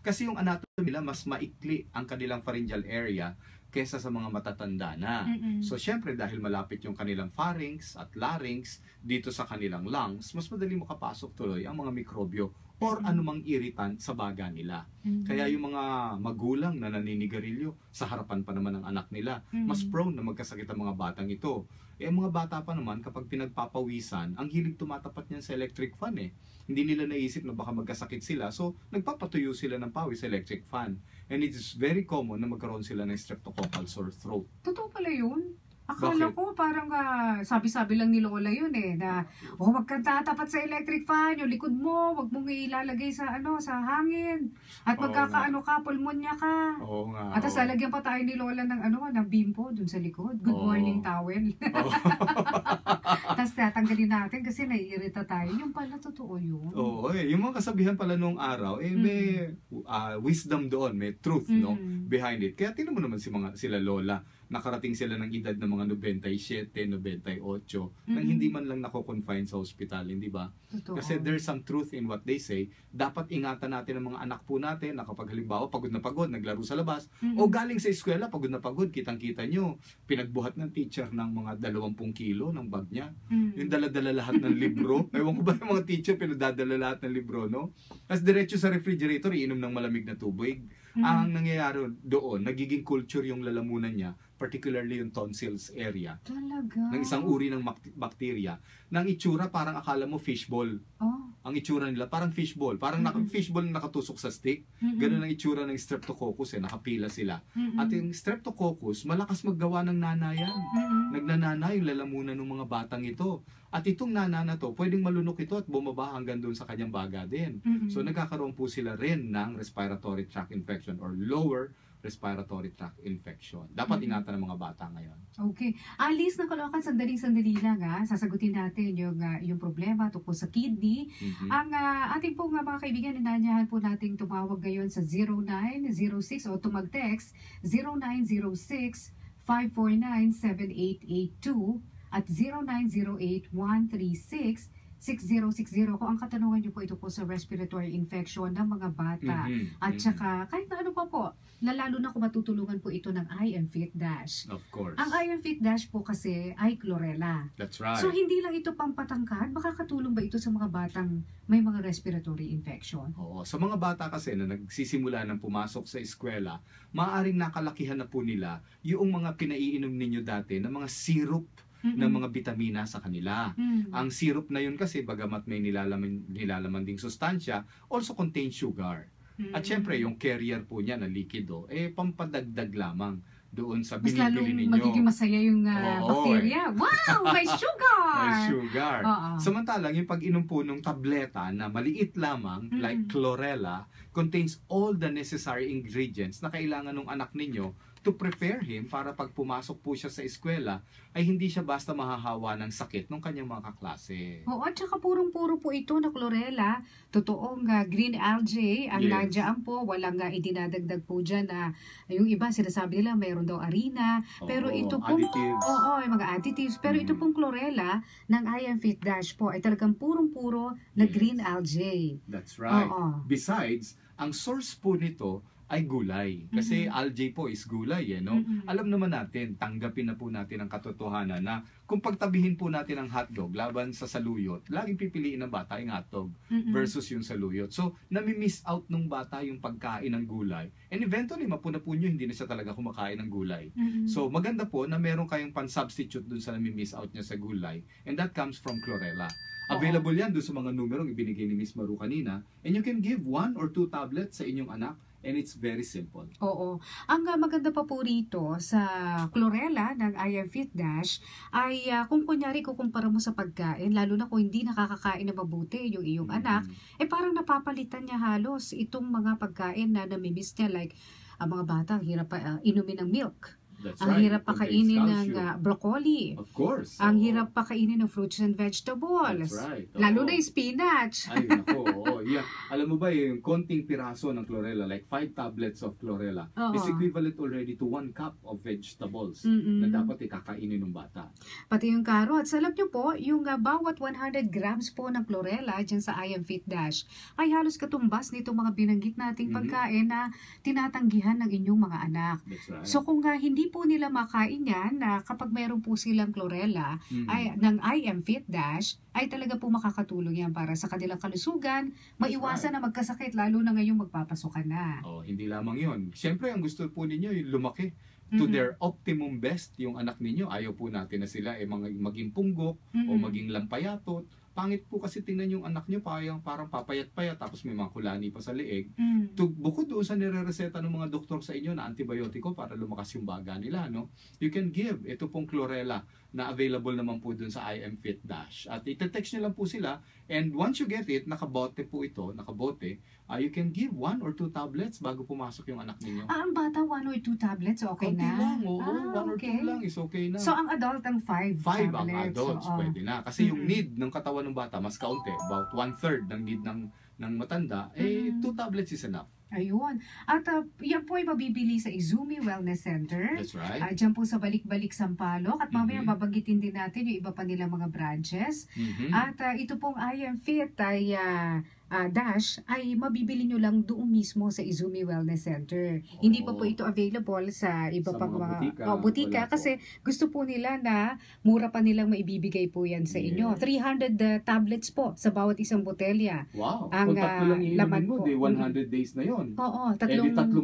Kasi yung anatomy nila mas maikli ang kanilang pharyngeal area kesa sa mga matatanda na. So, syempre, dahil malapit yung kanilang pharynx at larynx dito sa kanilang lungs, mas madali makapasok tuloy ang mga mikrobyo or anumang irritant sa baga nila. Kaya yung mga magulang na naninigarilyo sa harapan pa naman ng anak nila, mas prone na magkasakit ang mga batang ito. Eh, mga bata pa naman, kapag pinagpapawisan, ang hilig tumatapat niyan sa electric fan eh. Hindi nila naisip na baka magkasakit sila, so nagpapatuyo sila ng pawis sa electric fan. And it is very common na magkaroon sila ng streptococcal sore throat. Totoo pala yun? Akala Bakit? ko parang sabi-sabi lang ni Lola yun eh, na huwag kang tatapat sa electric fan, yung likod mo, huwag mong ilalagay sa sa hangin. At Oo magkakaano ka, pulmonya ka. Oo nga. At tapos oo. lalagyan pa tayo ni Lola ng ng bimpo dun sa likod. Good Oo. morning towel. Oo. Tapos tatanggalin natin kasi naiirita tayo. Yung pala totoo yun. Oo, yung mga kasabihan pala nung araw, may wisdom doon, may truth, no, behind it. Kaya tingnan mo naman sila Lola, nakarating sila ng edad ng mga 97, 98, nang hindi man lang nako-confine sa ospital, hindi ba? Totoo. Kasi there's some truth in what they say. Dapat ingatan natin ang mga anak po natin na kapag halimbawa pagod na pagod, naglaro sa labas, o galing sa eskwela, pagod na pagod, kitang-kita nyo, pinagbuhat ng teacher ng mga 20 kilo ng bag niya. Yung dala-dala lahat ng libro. Ewan ko ba yung mga teacher, pinadadala lahat ng libro, no? Tapos diretso sa refrigerator, iinom ng malamig na tubig. Ang nangyayari doon, nagiging culture yung lalamunan niya, particularly yung tonsils area. Talaga? Ng isang uri ng bacteria, ng itsura parang akala mo fishball. Oh. Ang itsura nila parang fishball. Parang fishball na nakatusok sa stick. Ganun ang itsura ng streptococcus nakapila sila. At yung streptococcus, malakas maggawa ng nanayan. Nagnanana yung lalamunan ng mga batang ito. At itong nana na to, pwedeng malunok ito at bumaba hanggang doon sa kanyang baga din. So nagkakaroon po sila rin ng respiratory tract infection or lower respiratory tract infection. Dapat ingatan ng mga bata ngayon. Okay. Alice ng Caloocan, sandali lang sasagutin natin yung problema tungkol sa kidney. Ang ating pong mga kaibigan, inanyahan po nating tumawag ngayon sa 0906 o tumag-text 0906 549-7882 at 0908-136 6060. Kung ang katanungan niyo po ito po sa respiratory infection ng mga bata. At saka, kahit na ano pa po, lalo na kung matutulungan po ito ng I-Am-Fit Dash. Of course. Ang I-Am-Fit Dash po kasi ay chlorella. That's right. So, hindi lang ito pampatangkad. Makakatulong ba ito sa mga batang may mga respiratory infection? Oo. Sa mga bata kasi na nagsisimula ng pumasok sa eskwela, maaaring nakalakihan na po nila yung mga pinaiinom ninyo dati na mga syrup ng mga bitamina sa kanila. Ang syrup na yun kasi, bagamat may nilalaman ding sustansya, also contains sugar. At syempre, yung carrier po niya na likido, pampadagdag lamang doon sa binibili ninyo. Mas magiging masaya yung bacteria. Wow! May sugar! May sugar. Oo. Samantalang, yung pag-inom po ng tableta na maliit lamang, like chlorella, contains all the necessary ingredients na kailangan ng anak ninyo to prepare him para pag pumasok po siya sa eskwela, ay hindi siya basta mahahawa ng sakit ng kanyang mga kaklase. Oo, at saka purong-puro po ito na chlorella. Totoong green algae, ang nandiyan po, walang idinadagdag po dyan na yung iba sinasabi nila mayroon daw arena. Pero ito pong, yung mga additives. Pero ito pong chlorella ng I-Am-Fit Dash po ay talagang purong-puro na green algae. That's right. Besides, ang source po nito ay gulay. Kasi algae po is gulay, no? Alam naman natin, tanggapin na po natin ang katotohanan na kung pagtabihin po natin ang hotdog laban sa saluyot, laging pipiliin ng bata yung hotdog versus yung saluyot. So, nami-miss out nung bata yung pagkain ng gulay. And eventually, mapuna-po nyo, hindi na siya talaga kumakain ng gulay. So, maganda po na meron kayong pan-substitute dun sa nami-miss out niya sa gulay. And that comes from chlorella. Available yan doon sa mga numerong ibinigay ni Miss Maru kanina. And you can give 1 or 2 tablets sa inyong anak. And it's very simple. Oo. Ang maganda pa po rito sa chlorella ng I-Am-Fit Dash ay kung kunyari kukumpara mo sa pagkain, lalo na kung hindi nakakakain na mabuti yung iyong anak, parang napapalitan niya halos itong mga pagkain na namimiss niya, like ang mga bata, hirap pa inumin ng milk. That's ang right. hirap pa kainin ng broccoli. Of course. Ang hirap pa kainin ng fruits and vegetables. That's right. Lalo na yung spinach. Ay, nako. Yeah. Alam mo ba yung konting piraso ng chlorella, like 5 tablets of chlorella, is equivalent already to 1 cup of vegetables na dapat ikakainin ng bata. Pati yung carrots. Alam nyo po, yung bawat 100 grams po ng chlorella dyan sa I Am Fit Dash ay halos katumbas nito mga binanggit nating pagkain na tinatanggihan ng inyong mga anak. That's right. So kung hindi po nila makain yan, kapag mayroon po silang chlorella ng I Am Fit Dash, ay talaga po makakatulong yan para sa kanilang kalusugan, maiwasan na magkasakit lalo na ngayong magpapasukan na. Hindi lamang yun. Siyempre, ang gusto po ninyo yung lumaki to their optimum best yung anak ninyo. Ayaw po natin na sila maging punggok o maging lampayatot. Pangit po kasi tingnan yung anak nyo parang papayat-payat tapos may mga kulani pa sa leeg. Bukod doon sa nire-reseta ng mga doktor sa inyo na antibiotiko para lumakas yung baga nila, no? You can give ito pong chlorella na available naman po doon sa I Am Fit Dash. At ite-text nyo lang po sila and once you get it, nakabote po ito, you can give 1 or 2 tablets bago pumasok yung anak ninyo. Ang bata 1 or 2 tablets, okay na? Lang, 1 or 2 lang is okay na. So ang adult ang 5 tablets? 5 ang adults, pwede na. Kasi yung need ng katawan ng bata, mas kaunti, about 1/3 ng need ng matanda, 2 tablets is enough. Ayun. At yan po ay mabibili sa Izumi Wellness Center. That's right. Diyan po sa Balik-Balik Sampaloc. At mamaya babanggitin din natin yung iba pa nilang mga branches. At ito pong I Am Fit ay Dash ay mabibili nyo lang doon mismo sa Izumi Wellness Center. Hindi pa po ito available sa iba pang mga butika kasi gusto po nila na mura pa nilang maibibigay po yan sa inyo. 300 tablets po sa bawat isang botelya. Wow. Ang laman mo, po. 100 days na yon. Oo, 3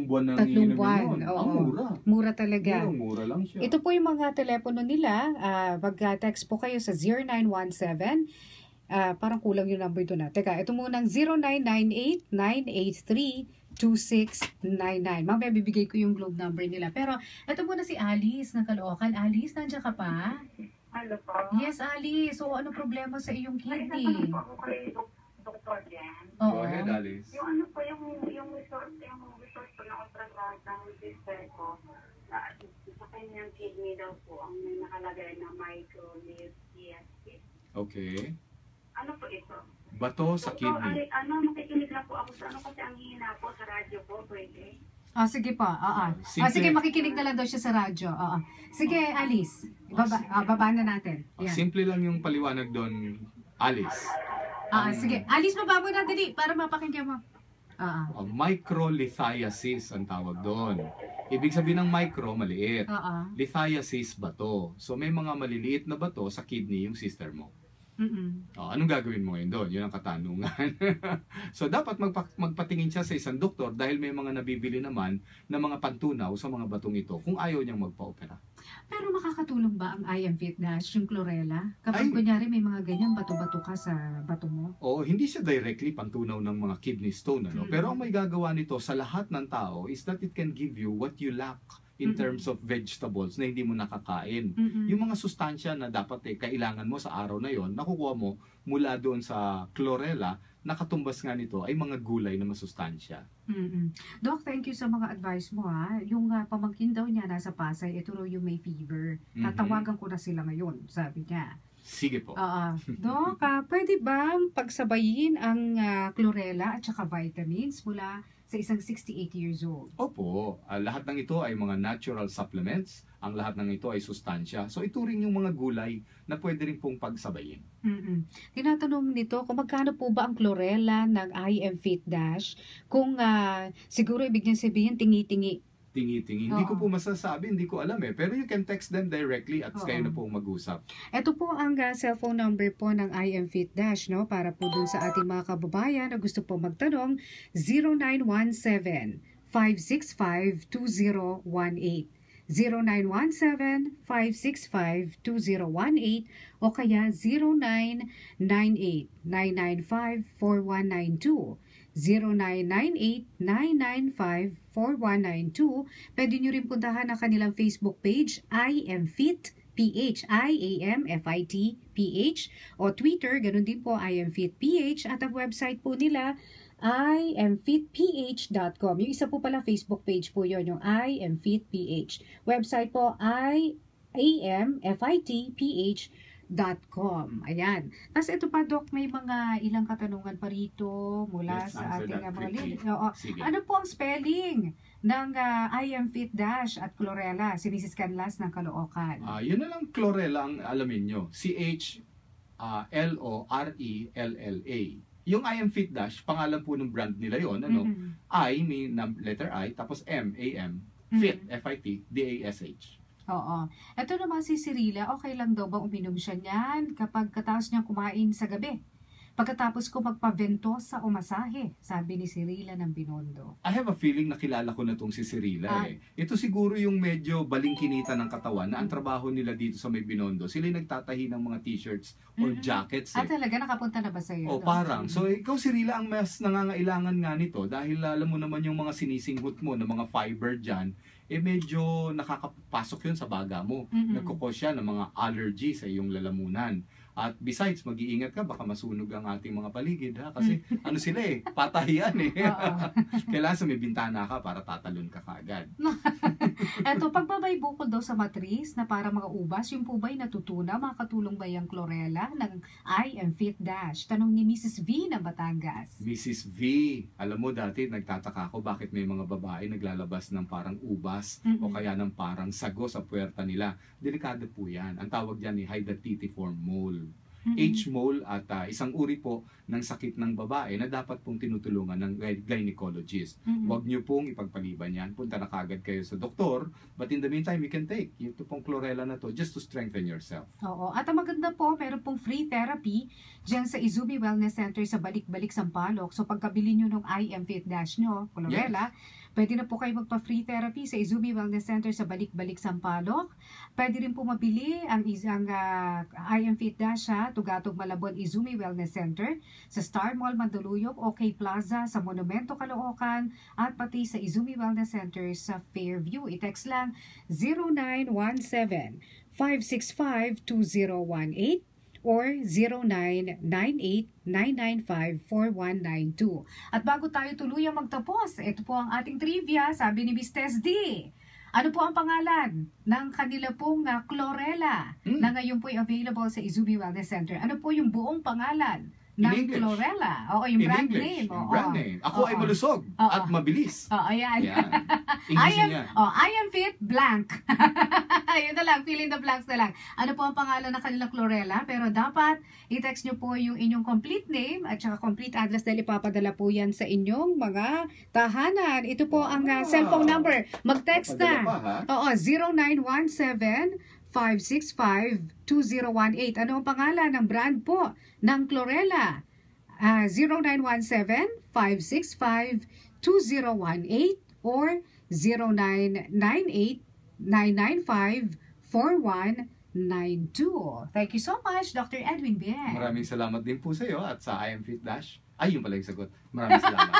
buwan na iinumin yun. Mura. Mura talaga. Mura lang siya. Ito po yung mga telepono nila. Mag-text po kayo sa 0917. Parang kulang yung number doon na. Teka, ito munang 0998-983-2699. Mamaya bibigay ko yung globe number nila. Pero ito muna si Alice ng Caloocan. Alice, nandiyan ka pa? Hello po. Yes, Alice. So, ano problema sa iyong kidney? Ay, po ako kay Dr. Jen. Go ahead, Alice. Yung ano po, yung resort po na ultrasound ng sister ko, sa kanyang kidney daw po, ang may nakalagay na microlithiasis. Okay. Ano po ito? Bato sa kidney. Makikinig lang po ako sa kasi ang hina po sa radyo po, pwede. Sige pa. Sige, makikinig na lang daw siya sa radyo. Sige, Alice. Baba na natin. Yan. Simple lang yung paliwanag doon, Alice. Sige. Alice, baba mo na dali para mapakinggan mo. Microlithiasis ang tawag doon. Ibig sabihin ng micro, maliit. Lithiasis, bato. So may mga maliliit na bato sa kidney yung sister mo. Anong gagawin mo ngayon doon? Yun ang katanungan. So dapat magpatingin siya sa isang doktor dahil may mga nabibili naman na mga pantunaw sa mga batong ito kung ayaw niyang magpa-opera. Pero makakatulong ba ang I Am Fit Dash, yung chlorella? Kapag kunyari may mga ganyan bato-bato ka sa bato mo? Hindi siya directly pantunaw ng mga kidney stone. Pero ang may gagawa nito sa lahat ng tao is that it can give you what you lack in terms of vegetables na hindi mo nakakain. Yung mga sustansya na dapat kailangan mo sa araw na yon, nakukuha mo mula doon sa chlorella, nakatumbas nga nito ay mga gulay na masustansya. Doc, thank you sa mga advice mo ha. Yung pamangkin daw niya nasa Pasay, ito raw yung may fever. Tatawagan ko na sila ngayon, sabi niya. Sige po. Doc, pwede bang pagsabayin ang chlorella at saka vitamins mula sa isang 68 years old? Opo. Lahat ng ito ay mga natural supplements. Ang lahat ng ito ay sustansya. So ito rin yung mga gulay na pwede rin pong pagsabayin. Tinatanong nito kung magkano po ba ang chlorella ng I Am Fit Dash? Kung siguro ibig niya sabihin tingi-tingi. Hindi ko po masasabi, hindi ko alam Pero you can text them directly at kayo na po mag-usap. Ito po ang cellphone number po ng I Am Fit Dash, no? Para po dun sa ating mga kababayan na gusto po magtanong, 0917-565-2018. 0917-565-2018 o kaya 0998-995-4192. 0998-995-4192. Pwede nyo rin puntahan ang kanilang Facebook page, I Am Fit PH, IAMFIT PH, o Twitter, ganun din po, I Am Fit PH, at ang website po nila, iamfitph.com. Yung isa po pala Facebook page po yon, yung I Am Fit PH. Website po, iamfitph.com. Ayan. Tapos ito pa, Doc, may mga ilang katanungan pa rito mula Let's sa answer ating that mga quickly. Oo. Sige. Ano po ang spelling ng I Am Fit Dash at Chlorella, si Mrs. Canlas ng Caloocan? Yun na lang, Chlorella ang alamin nyo. CHLORELLA. Yung I Am Fit Dash, pangalan po ng brand nila yon, ano? I, may letter I, tapos M, A-M, Fit, F-I-T, D-A-S-H. Oo. Ito naman si Cirilla, okay lang daw ba uminom siya niyan kapag katapos niya kumain sa gabi? Pagkatapos ko magpa-ventosa o masahe, sabi ni Cirilla ng Binondo. I have a feeling na kilala ko na tong si Cirilla eh. Ito siguro yung medyo balingkinita ng katawan na ang trabaho nila dito sa may Binondo. Sila yung nagtatahi ng mga t-shirts or jackets eh. Talaga? Nakapunta na ba sa'yo? O parang. So ikaw Cirilla ang mas nangangailangan nga nito dahil alam mo naman yung mga sinisinghot mo ng mga fiber dyan, eh medyo nakakapasok yun sa baga mo. Nagkukos siya ng mga allergy sa iyong lalamunan. At besides, mag-iingat ka, baka masunog ang ating mga paligid, ha? Kasi ano sila eh, patahian eh. Kailangan sa may bintana ka para tatalon ka kaagad. Eto, pagbabay bukol daw sa matris na para mga ubas, yung po ba'y natutuna? Makakatulong ba yung Chlorella ng I Am Fit Dash? Tanong ni Mrs. V ng Batangas. Mrs. V, alam mo dati nagtataka ako bakit may mga babae naglalabas ng parang ubas o kaya ng parang sago sa puwerta nila. Delikado po yan. Ang tawag dyan ni hydatidiform mole. H-mole at isang uri po ng sakit ng babae na dapat pong tinutulungan ng gynecologist. Huwag niyo pong ipagpaliban yan. Punta na kagad kayo sa doktor. But in the meantime, you can take ito pong Chlorella na to just to strengthen yourself. Oo. At ang maganda po, meron pong free therapy dyan sa Izumi Wellness Center sa Balik-Balik, Sampaloc. So pagkabili nyo ng I Am Fit Dash nyo, Chlorella, pwede na po kayo magpa-free therapy sa Izumi Wellness Center sa Balik-Balik, Sampaloc. Pwede rin po mabili ang I Am Fit Dash sa Tugatog, Malabon, Izumi Wellness Center, sa Star Mall, Mandaluyong, OK Plaza, sa Monumento, Caloocan, at pati sa Izumi Wellness Center sa Fairview. I-text lang 0917-565-2018 or 0998-995-4192. At bago tayo tuluyang magtapos, ito po ang ating trivia, sabi ni Miss Tess D. Ano po ang pangalan ng kanila pong Chlorella na ngayon po ay available sa Izumi Wellness Center? Ano po yung buong pangalan ng Chlorella? Oo, yung brand name. Yung brand name. Ako ay malusog at mabilis. Ayan. I am fit blank. Yun na lang, fill in the blanks na lang. Ano po ang pangalan ng kanilang Chlorella? Pero dapat i-text nyo po yung inyong complete name at saka complete address dahil ipapadala po yan sa inyong mga tahanan. Ito po ang cellphone number. Mag-text na. Oo, 0917-565-2018. Ano ang pangalan ng brand po ng Chlorella? 0917-565-2018 or 0998-995-4192. Thank you so much, Dr. Edwin Bien. Maraming salamat din po sa iyo at sa I Am Fit Dash. Ay, yun pala yung sagot. Maraming salamat.